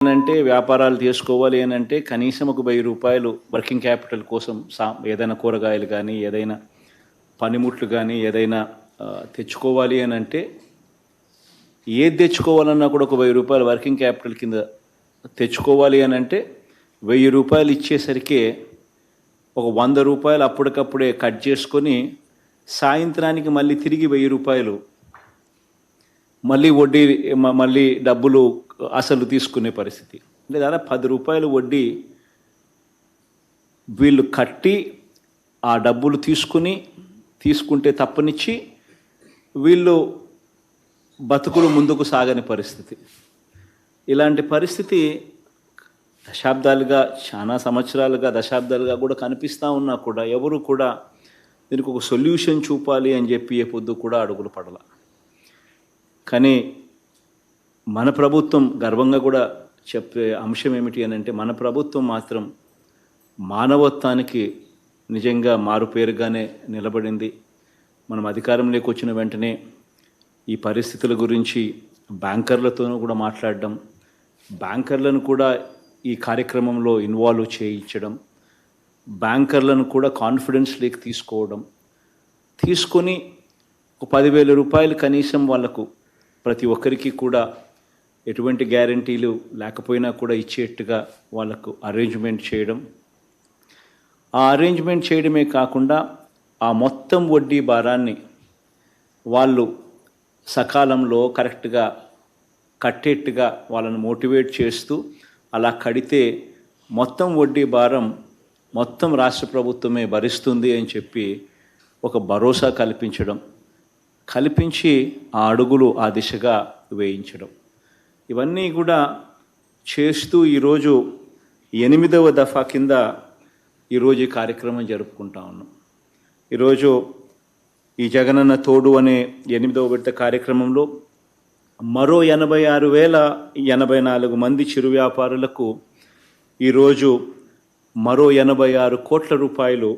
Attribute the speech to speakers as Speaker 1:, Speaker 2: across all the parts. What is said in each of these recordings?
Speaker 1: అంటే వ్యాపారాలు చేసుకోవాలి అని అంటే కనీసం ఒక 1000 రూపాయలు వర్కింగ్ క్యాపిటల్ కోసం ఏదైనా కూరగాయలు కానీ ఏదైనా పనిముట్లు కానీ ఏదైనా తెచ్చుకోవాలి అని అంటే ఏది తెచ్చుకోవాలన్నా కూడా ఒక 1000 రూపాయలు వర్కింగ్ క్యాపిటల్ కింద తెచ్చుకోవాలి అని అంటే 1000 రూపాయలు ఇచ్చేసరికి ఒక 100 రూపాయలు అప్పటికప్పుడే కట్ చేసుకొని సాయంత్రానికి మళ్ళీ తిరిగి 1000 రూపాయలు మళ్ళీ వడ్డీ మళ్ళీ డబ్బులు అసలు తీసుకునే పరిస్థితి. అంటే దాదాపు 10 రూపాయలు వడ్డీ వీళ్ళు కట్టి ఆ డబ్బులు తీసుకుంటే తప్పనిచ్చి వీళ్ళు బతుకులు ముందుకు సాగని పరిస్థితి. ఇలాంటి పరిస్థితి దశాబ్దాలుగా చాలా సంవత్సరాలుగా దశాబ్దాలుగా కూడా కనిపిస్తూ ఉన్నా కూడా ఎవరు కూడా దీనికి ఒక సొల్యూషన్ చూపాలి అని చెప్పి ఏ పొద్దు కూడా అడుగులు పడల. కానీ మన ప్రభుత్వం గర్వంగా కూడా చెప్పే అంశం ఏమిటి అని అంటే మన ప్రభుత్వం మాత్రం మానవత్వానికి నిజంగా మారుపేరుగానే నిలబడింది. మనం అధికారంలోకి వచ్చిన వెంటనే ఈ పరిస్థితుల గురించి బ్యాంకర్లతోనూ కూడా మాట్లాడడం, బ్యాంకర్లను కూడా ఈ కార్యక్రమంలో ఇన్వాల్వ్ చేయించడం, బ్యాంకర్లను కూడా కాన్ఫిడెన్స్లోకి తీసుకొని ఒక 10,000 రూపాయలు కనీసం వాళ్లకు ప్రతి ఒక్కరికి కూడా ఎటువంటి గ్యారంటీలు లేకపోయినా కూడా ఇచ్చేట్టుగా వాళ్ళకు అరేంజ్మెంట్ చేయడం. ఆ అరేంజ్మెంట్ చేయడమే కాకుండా ఆ మొత్తం వడ్డీ భారాన్ని వాళ్ళు సకాలంలో కరెక్ట్గా కట్టేట్టుగా వాళ్ళని మోటివేట్ చేస్తూ అలా కడితే మొత్తం వడ్డీ భారం మొత్తం రాష్ట్ర ప్రభుత్వమే భరిస్తుంది అని చెప్పి ఒక భరోసా కల్పించి ఆ అడుగులు ఆ దిశగా వేయించడం, ఇవన్నీ కూడా చేస్తూ ఈరోజు 8వ దఫా కింద ఈరోజు ఈ కార్యక్రమం జరుపుకుంటా ఉన్నాం. ఈరోజు ఈ జగనన్న తోడు అనే 8వ విడత కార్యక్రమంలో మరో 86,084 మంది చిరు వ్యాపారులకు ఈరోజు మరో 86 కోట్ల రూపాయలు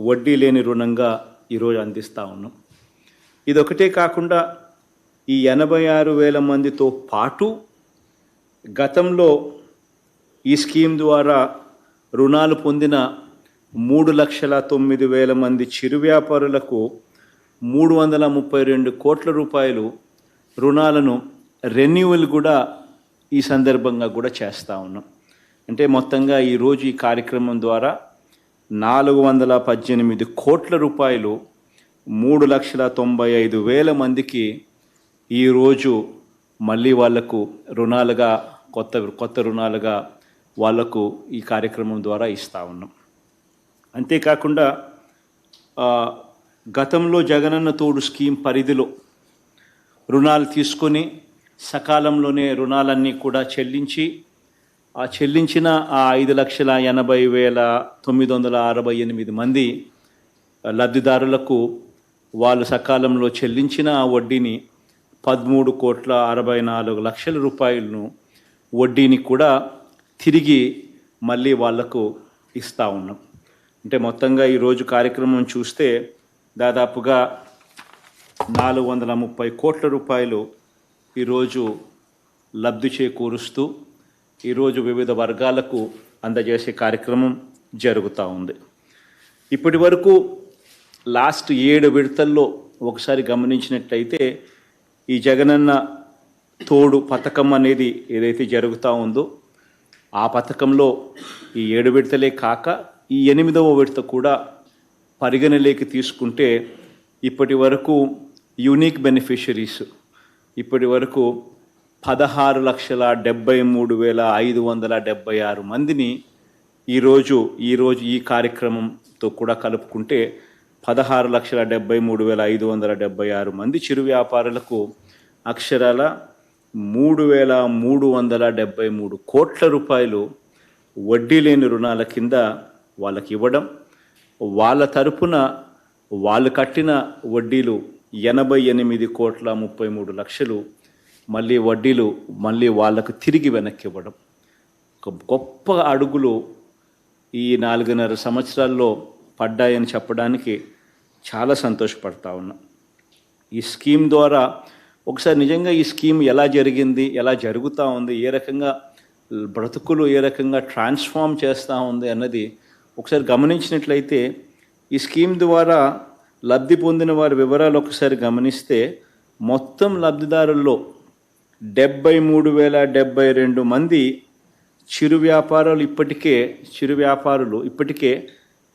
Speaker 1: వడ్డీ లేని రుణంగా ఈరోజు అందిస్తూ ఉన్నాం. ఇదొకటే కాకుండా ఈ 86,000 మందితో పాటు గతంలో ఈ స్కీమ్ ద్వారా రుణాలు పొందిన 3,09,000 మంది చిరు వ్యాపారులకు 332 కోట్ల రూపాయలు రుణాలను రెన్యువల్ కూడా ఈ సందర్భంగా కూడా చేస్తూ ఉన్నాం. అంటే మొత్తంగా ఈరోజు ఈ కార్యక్రమం ద్వారా 418 కోట్ల రూపాయలు 3,95,000 మందికి ఈరోజు మళ్ళీ వాళ్లకు రుణాలుగా కొత్త రుణాలుగా వాళ్లకు ఈ కార్యక్రమం ద్వారా ఇస్తూ ఉన్నాం. అంతేకాకుండా గతంలో జగనన్న తోడు స్కీమ్ పరిధిలో రుణాలు తీసుకొని సకాలంలోనే రుణాలన్నీ కూడా చెల్లించిన ఆ 5,80,968 మంది లబ్ధిదారులకు వాళ్ళు సకాలంలో చెల్లించిన ఆ వడ్డీని 13,64,00,000 రూపాయలను వడ్డీని కూడా తిరిగి మళ్ళీ వాళ్లకు ఇస్తూ ఉన్నాం. అంటే మొత్తంగా ఈరోజు కార్యక్రమం చూస్తే దాదాపుగా 430 కోట్ల రూపాయలు ఈరోజు లబ్ధి చేకూరుస్తూ ఈరోజు వివిధ వర్గాలకు అందజేసే కార్యక్రమం జరుగుతూ ఉంది. ఇప్పటి వరకు లాస్ట్ 7 విడతల్లో ఒకసారి గమనించినట్లయితే ఈ జగనన్న తోడు పథకం అనేది ఏదైతే జరుగుతూ ఉందో ఆ పథకంలో ఈ 7 విడతలే కాక ఈ 8వ విడత కూడా పరిగణలోకి తీసుకుంటే ఇప్పటి వరకు యూనిక్ బెనిఫిషరీస్ ఇప్పటి వరకు 16,73,576 మందిని ఈరోజు ఈ కార్యక్రమంతో కూడా కలుపుకుంటే 16,73,576 మంది చిరు వ్యాపారులకు అక్షరాల 3,373 కోట్ల రూపాయలు వడ్డీ లేని రుణాల కింద వాళ్ళకి ఇవ్వడం, వాళ్ళ తరపున వాళ్ళు కట్టిన వడ్డీలు 88,33,00,000 మళ్ళీ వడ్డీలు వాళ్ళకు తిరిగి వెనక్కి ఇవ్వడం ఒక గొప్ప అడుగులు ఈ 4.5 సంవత్సరాల్లో పడ్డాయని చెప్పడానికి చాలా సంతోషపడతా ఉన్నా. ఈ స్కీమ్ ద్వారా ఒకసారి నిజంగా ఈ స్కీమ్ ఎలా జరిగింది, ఎలా జరుగుతూ ఉంది, ఏ రకంగా బ్రతుకులు ఏ రకంగా ట్రాన్స్ఫార్మ్ చేస్తూ ఉంది అన్నది ఒకసారి గమనించినట్లయితే ఈ స్కీమ్ ద్వారా లబ్ధి పొందిన వారి వివరాలు ఒకసారి గమనిస్తే మొత్తం లబ్ధిదారుల్లో 73,072 మంది చిరు వ్యాపారులు ఇప్పటికే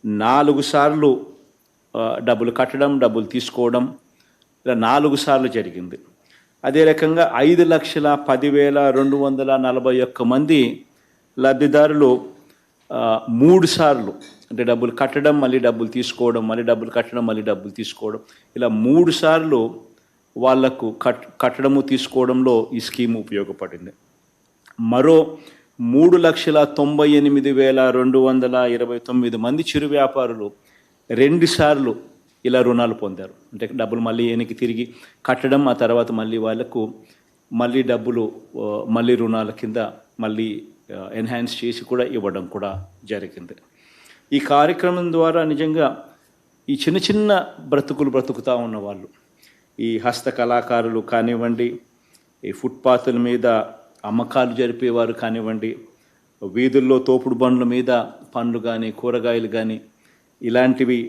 Speaker 1: 4 సార్లు డబ్బులు కట్టడం, డబ్బులు తీసుకోవడం ఇలా 4 సార్లు జరిగింది. అదే రకంగా 5,10,241 మంది లబ్ధిదారులు 3 సార్లు అంటే డబ్బులు కట్టడం, మళ్ళీ డబ్బులు తీసుకోవడం, మళ్ళీ డబ్బులు కట్టడం, మళ్ళీ డబ్బులు తీసుకోవడం ఇలా 3 సార్లు వాళ్లకు కట్టడము తీసుకోవడంలో ఈ స్కీమ్ ఉపయోగపడింది. మరో 3,98,229 మంది చిరు వ్యాపారులు 2 సార్లు ఇలా రుణాలు పొందారు. అంటే డబ్బులు మళ్ళీ వెనక్కి తిరిగి కట్టడం, ఆ తర్వాత మళ్ళీ వాళ్ళకు మళ్ళీ డబ్బులు మళ్ళీ రుణాల కింద మళ్ళీ ఎన్హాన్స్ చేసి కూడా ఇవ్వడం కూడా జరిగింది. ఈ కార్యక్రమం ద్వారా నిజంగా ఈ చిన్న చిన్న బ్రతుకుతూ ఉన్నవాళ్ళు, ఈ హస్త కళాకారులు కానివ్వండి, ఈ ఫుట్పాత్ల మీద అమ్మకాలు జరిపేవారు కానివ్వండి, వీధుల్లో తోపుడు బండ్ల మీద పండ్లు కానీ కూరగాయలు కానీ ఇలాంటివి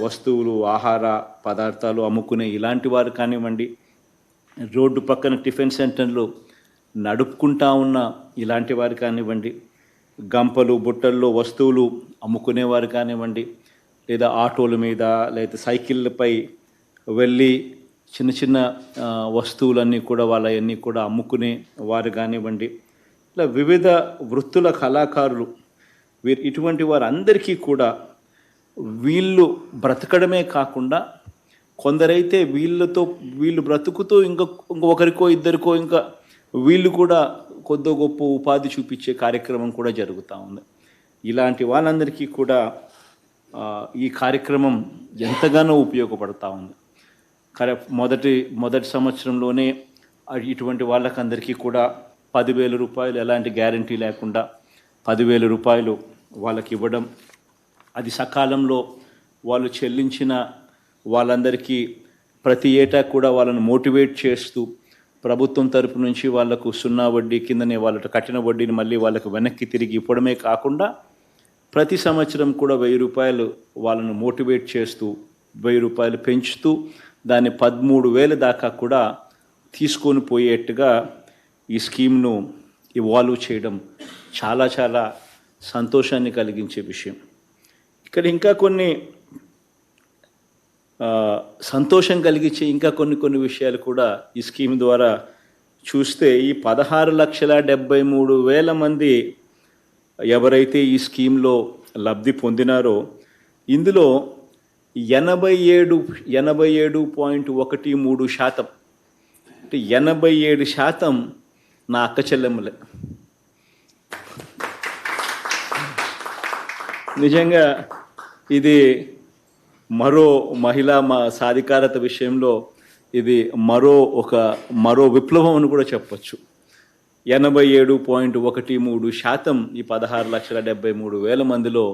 Speaker 1: వస్తువులు ఆహార పదార్థాలు అమ్ముకునే ఇలాంటి వారు కానివ్వండి, రోడ్డు పక్కన టిఫిన్ సెంటర్లు నడుపుకుంటా ఉన్న ఇలాంటి వారు కానివ్వండి, గంపలు బుట్టల్లో వస్తువులు అమ్ముకునేవారు కానివ్వండి, లేదా ఆటోల మీద లేదా సైకిళ్ళపై వెళ్ళి చిన్న చిన్న వస్తువులన్నీ కూడా వాళ్ళవన్నీ కూడా అమ్ముకునే వారు కానివ్వండి, ఇలా వివిధ వృత్తుల కళాకారులు ఇటువంటి వారందరికీ కూడా వీళ్ళు బ్రతకడమే కాకుండా కొందరైతే వీళ్ళు బ్రతుకుతూ ఒకరికో ఇద్దరికో ఇంకా వీళ్ళు కూడా కొద్దో గొప్ప ఉపాధి చూపించే కార్యక్రమం కూడా జరుగుతూ ఉంది. ఇలాంటి వాళ్ళందరికీ కూడా ఈ కార్యక్రమం ఎంతగానో ఉపయోగపడుతూ ఉంది. మొదటి సంవత్సరంలోనే ఇటువంటి వాళ్ళకందరికీ కూడా 10,000 రూపాయలు ఎలాంటి గ్యారంటీ లేకుండా 10,000 రూపాయలు వాళ్ళకి ఇవ్వడం, అది సకాలంలో వాళ్ళు చెల్లించిన వాళ్ళందరికీ ప్రతి ఏటా కూడా వాళ్ళని మోటివేట్ చేస్తూ ప్రభుత్వం తరపు నుంచి వాళ్లకు 0 వడ్డీ కిందనే వాళ్ళకి కట్టిన వడ్డీని మళ్ళీ వాళ్ళకు వెనక్కి తిరిగి ఇవ్వడమే కాకుండా ప్రతి సంవత్సరం కూడా 1,000 రూపాయలు వాళ్ళను మోటివేట్ చేస్తూ 1,000 రూపాయలు పెంచుతూ దాన్ని 13,000 దాకా కూడా తీసుకొని పోయేట్టుగా ఈ స్కీమ్ను ఇవాల్వ్ చేయడం చాలా చాలా సంతోషాన్ని కలిగించే విషయం. ఇక్కడ ఇంకా కొన్ని సంతోషం కలిగించే ఇంకా కొన్ని విషయాలు కూడా ఈ స్కీమ్ ద్వారా చూస్తే ఈ 16,73,000 మంది ఎవరైతే ఈ స్కీమ్లో లబ్ధి పొందినారో ఇందులో 87.13% అంటే 87% నా అక్క చెల్లెమ్మలే. నిజంగా ఇది మరో మహిళా సాధికారత విషయంలో ఇది మరో విప్లవం అని కూడా చెప్పచ్చు. 87.13% ఈ 16,73,000 మందిలో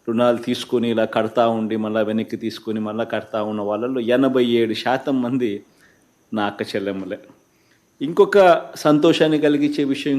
Speaker 1: రుణాలు తీసుకొని ఇలా కడతా ఉండి మళ్ళీ వెనక్కి తీసుకొని మళ్ళీ కడతా ఉన్న వాళ్ళలో 87% మంది నా అక్క చెల్లెమ్మలే. ఇంకొక సంతోషాన్ని కలిగించే విషయం